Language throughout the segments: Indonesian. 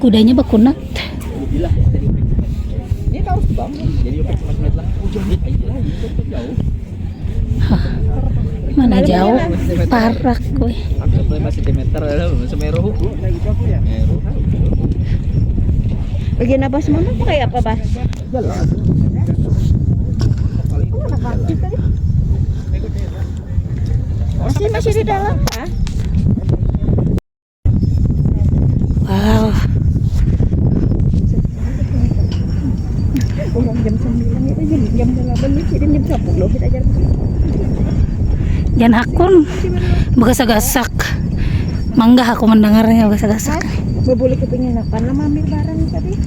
Kudanya bakunat. Ini tahu bang, jadi open lah. Jauh. Hah, mana jauh? Parak gue. Hampir 5 cm Semeru. Semeru. Bagian apa semua pakai apa, Bas? Jelas. Masih di dalam, Pak. Wow. Orang jam 9 itu jam 8 itu jam 10 kita jalan. Jangan hakun begasak-gasak. Manggah aku mendengarnya begasak-gasak. Boleh kepingin apa nama ambil barang tadi.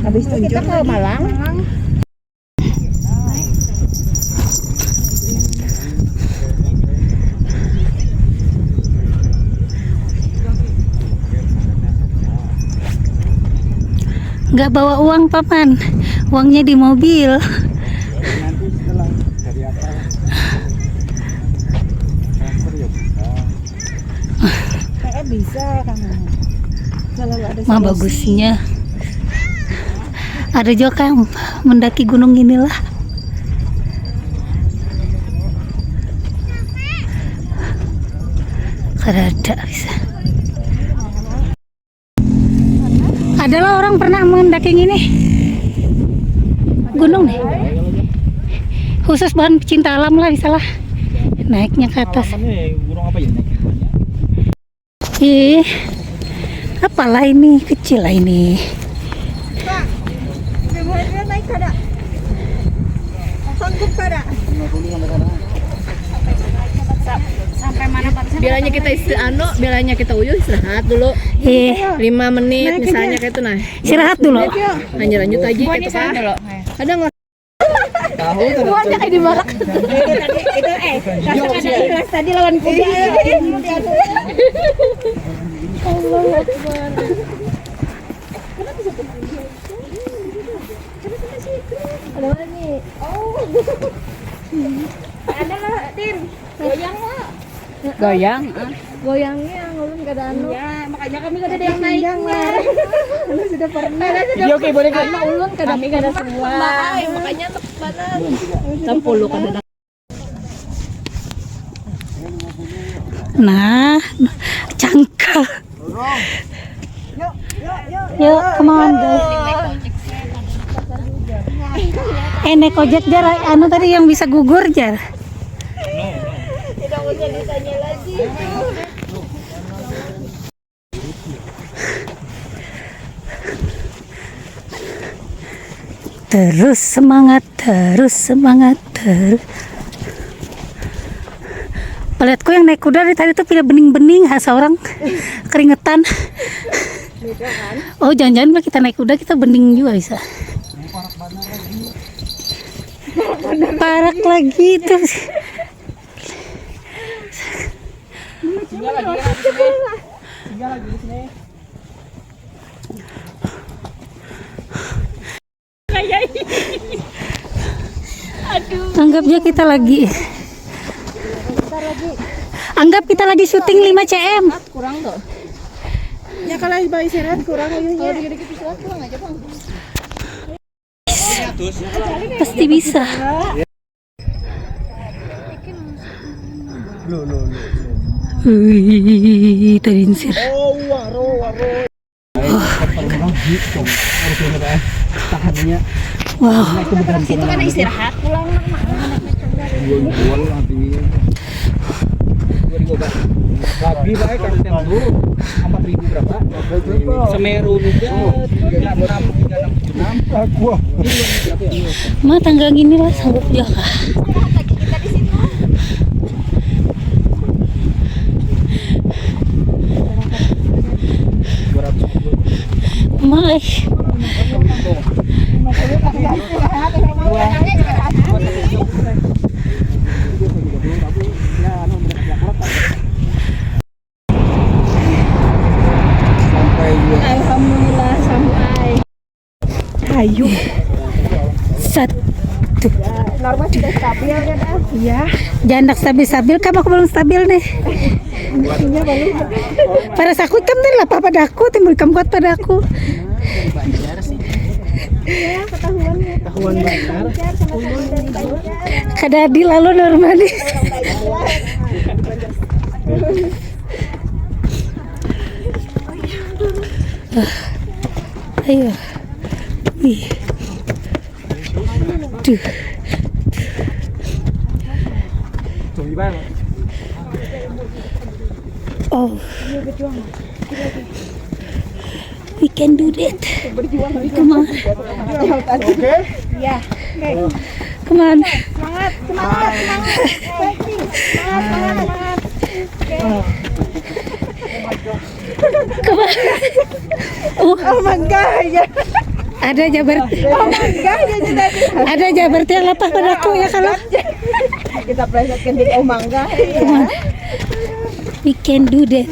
Habis itu kita ke Malang. Nggak bawa uang paman, uangnya di mobil. Nanti setelah dari apa? Transfer ya bisa. Kayak bisa kamu. Kalau ada Mah bagusnya. Ada juga yang mendaki gunung inilah. Ada bisa. Adalah orang pernah mendaki ini gunung nih. Khusus bahan pecinta alam lah bisa lah. Naiknya ke atas. Gunung apa ya? Ih, apalah ini kecil lah ini. Pak, dia naik kada? Sanggup kada? Sampai mana Pak? Bilanya kita bilanya kita uyuh istirahat dulu 5 menit misalnya kayak itu nah. Istirahat dulu. Lanjut aja gitu kan. Ada nggak? Tahu Buahnya kayak di barak. Itu kakak ada ikhlas tadi lawan kuda. Allah Akbar. Ada mana nih? Oh. Ada lah, Tin. Goyang lah. Goyang. Goyangnya ngulun gak ada anu. Ya, makanya kami gak ada yang naiknya. Anu sudah pernah. Video oke boleh kan? Ulun Kami gak ada semua. Makanya tepanan. 10 kan ada. Nah, cangkal. Yuk, come on guys. Naik ojek jar, anu tadi yang bisa gugur jar. Tidak usah ditanya lagi. Terus semangat, terus semangat, terus. Pelihatku yang naik kuda dari tadi tuh pilih bening-bening, hasa orang keringetan. Oh, jangan-jangan kita naik kuda kita bening juga bisa. Parak lagi tuh. Anggapnya kita lagi. Anggap kita lagi syuting 5 cm. Kurang tuh. Ya kalau bayi istirahat kurang uyuhnya. Kalau dikit-dikit istirahat kurang aja, Bang. Pasti bisa. Wih, terinsir. Oh, waro. Tahannya. Wow. Itu kan istirahat pulang Jual nanti. 2000 Pak. Lagi baik kan tempur 4000 berapa? Semeru juga 36 gua. Ma tangga gini lah sanggup jaga. Ma, Alhamdulillah sampai. Ayo. Sat Tuh. Norma sudah stabil ya dah. Iya. Jangan stabil-stabil, kamu aku belum stabil nih. Isinya belum. Pada aku kamu lah padaku, timbul kamu kuat padaku. Banjar sih. Iya, ketahuannya. Tahuan Banjar. Sama dari Banjar. Kadadi lalu normal nih. Ayo. Ih. Tuh. Tuh gimana? Oh. We can do that. Come on. Oke. Iya. Come on. Semangat, semangat, semangat. Fighting. Semangat, semangat, semangat. Come on. Oh my god, ya. Ada Jabar. Oh my god, ya sudah. Ada Jabar yang lepas padaku ya kalau. Kita plesetkan di oh mangga. Come on. We can do that.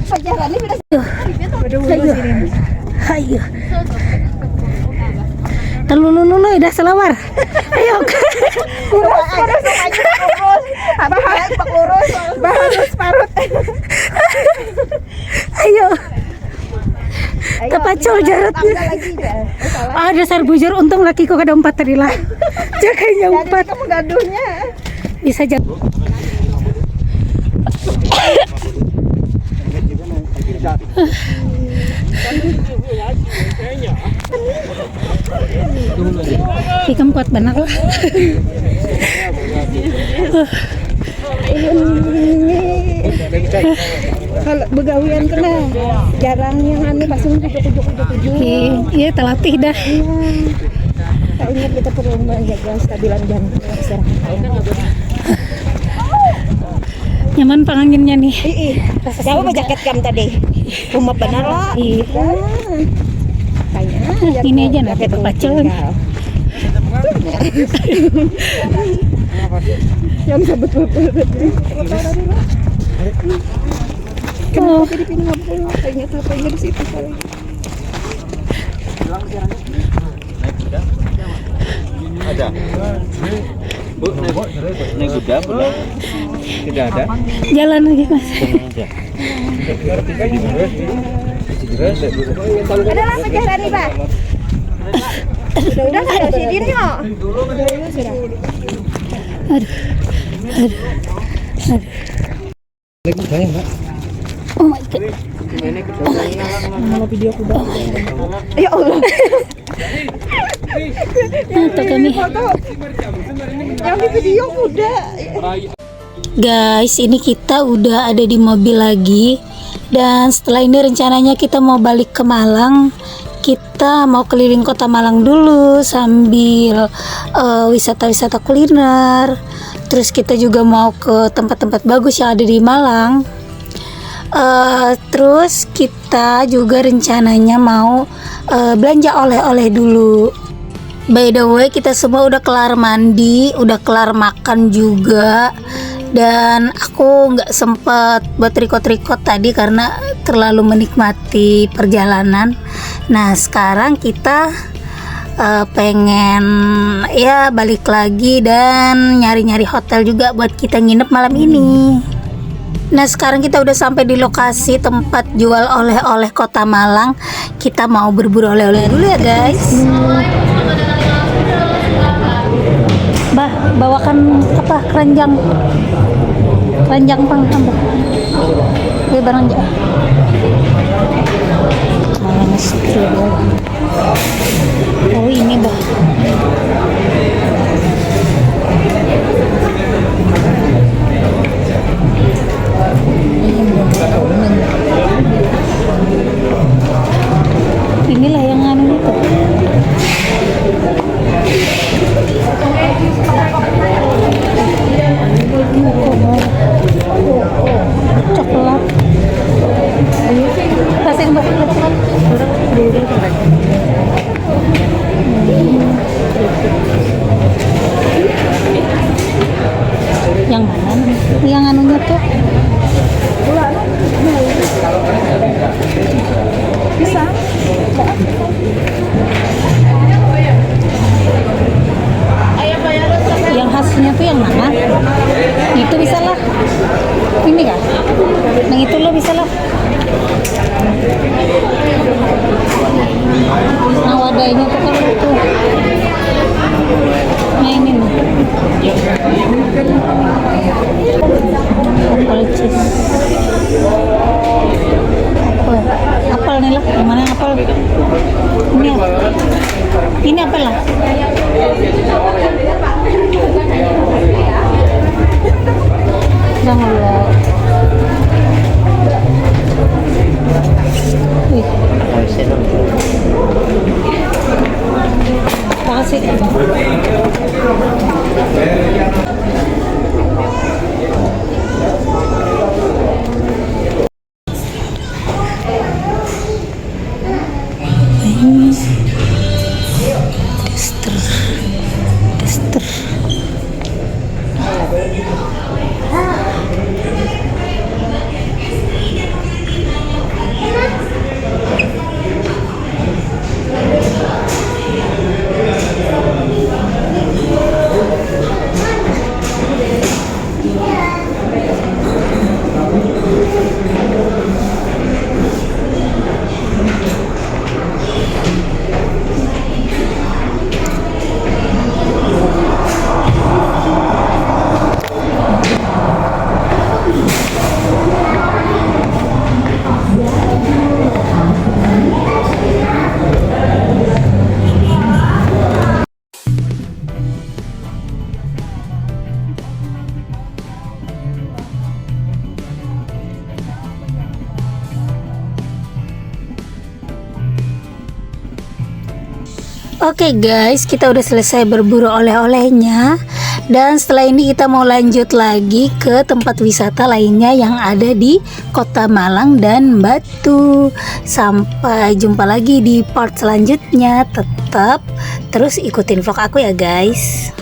Pacaran ini Ayo. Ayo. Telulu udah selawar. Ayo. kurus, kurus, maju kurus. Bahas pak kurus, bahas parut. Ayo. Kepacol jaratnya. Ah, dasar bujur, untung lakiku kada 4 tadi lah. Jaganya 4. Kamu gaduhnya. Bisa jatuh. Kamu kuat benar lah. Kalau begawian kena jarang yang anu pasung tujuh. Iya, terlatih dah. Tak ingat kita perlu menjaga stabilan jantung istirahat. Nyaman panganginnya nih. Siapa mau jaket kamu tadi? Rumah benar lah. Iya. Kayaknya Ini aja nanti kepacol. Yang betul-betul. Oh, Jadi pindah pulang. Kayaknya capeknya di situ kali. Ada. Bu, naik kuda belum? Tidak ada. jalan lagi Mas. Ada lah pacaran nih, Pak. Sudah ada sidin yuk. Aduh. Naik kuda ya, Mbak? Oh my god. Nama video kuda. Ya Allah. Atau kami. Yang di video kuda. Guys, ini kita udah ada di mobil lagi. Dan setelah ini rencananya kita mau balik ke Malang. Kita mau keliling kota Malang dulu sambil wisata-wisata kuliner. Terus kita juga mau ke tempat-tempat bagus yang ada di Malang. Terus kita juga rencananya mau belanja oleh-oleh dulu. By the way, kita semua udah kelar mandi, udah kelar makan juga. Dan aku nggak sempet buat trikot-trikot tadi karena terlalu menikmati perjalanan. Nah, sekarang kita pengen ya balik lagi dan nyari-nyari hotel juga buat kita nginep malam ini. Nah, sekarang kita udah sampai di lokasi tempat jual oleh-oleh kota Malang. Kita mau berburu oleh-oleh dulu ya guys. Bah, bawakan apa? Keranjang pang tambah. Oke, barang aja. Malang Street. Oh, ini bah. Inilah yang anu itu. Coklat. Rasain Mbak. Yang mana? Yang anunya tuh Bisa. Yang khasnya tuh yang mana? Itu bisa lah. Ini kan? Yang itu lo bisa lah. Nah wadahnya tuh kalau itu. Nah ini nih. Apel cheese. Apel nih lah. Yang mana yang apel? Ini apa? Ini apel lah. Jangan lah. Wih. Makasih. Tester. Oke guys, kita udah selesai berburu oleh-olehnya. Dan setelah ini kita mau lanjut lagi ke tempat wisata lainnya yang ada di Kota Malang dan Batu. Sampai jumpa lagi di part selanjutnya. Tetap terus ikutin vlog aku ya guys.